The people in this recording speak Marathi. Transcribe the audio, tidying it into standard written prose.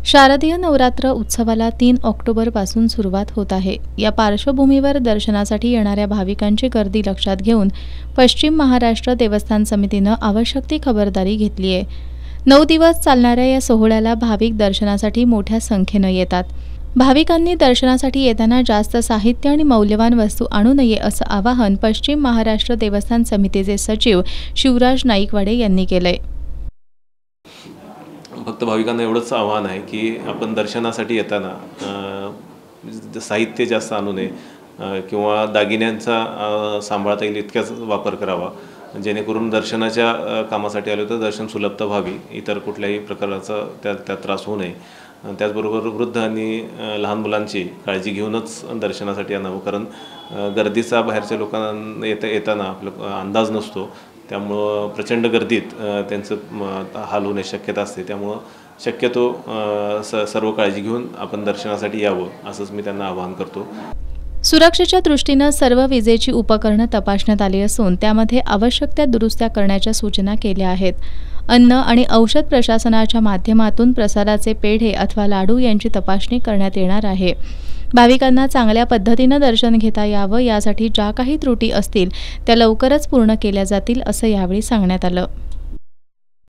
शारदीय नवरात्र उत्सवाला 3 ऑक्टोबरपासून सुरुवात होत आहे। या पार्श्वभूमीवर दर्शनासाठी येणाऱ्या भाविकांची गर्दी लक्षात घेऊन पश्चिम महाराष्ट्र देवस्थान समितीने आवश्यक ती खबरदारी घेतली आहे। 9 दिवस चालणाऱ्या या सोहळ्याला भाविक दर्शनासाठी मोठ्या संख्येने येतात। भाविकांनी दर्शनासाठी येताना जास्त साहित्य आणि मौल्यवान वस्तू आणू नये असं आवाहन पश्चिम महाराष्ट्र देवस्थान समितीचे सचिव शिवराज नाईकवाडे यांनी केलंय। फक्त भाविकांना एवढंच आव्हान आहे की आपण दर्शनासाठी येताना साहित्य जास्त आणू नये किंवा दागिन्यांचा सांभाळता येईल इतकाच वापर करावा, जेणेकरून दर्शनाच्या कामासाठी आलो तर दर्शन सुलभता व्हावी, इतर कुठल्याही प्रकारचा त्यात त्रास होऊ नये। त्याचबरोबर वृद्ध आणि लहान मुलांची काळजी घेऊनच दर्शनासाठी आणावं, कारण गर्दीचा बाहेरच्या लोकांना येताना आपला अंदाज नसतो, त्यामुळं प्रचंड गर्दीत त्यांचं हाल होण्याची शक्यता असते। त्यामुळं शक्यतो सर्व काळजी घेऊन आपण दर्शनासाठी यावं असंच मी त्यांना आवाहन करतो। सुरक्षेच्या दृष्टीने सर्व विजेची उपकरणे तपासण्यात आली असून त्यामध्ये आवश्यक त्या दुरुस्त्या करण्याच्या सूचना केल्या आहेत। अन्न आणि औषध प्रशासनाच्या माध्यमातून प्रसादाचे पेढे अथवा लाडू यांची तपासणी करण्यात येणार आहे। भाविकांना चांगल्या पद्धतीने दर्शन घेता यावं यासाठी ज्या काही त्रुटी असतील त्या लवकरच पूर्ण केल्या जातील असं यावेळी सांगण्यात आलं।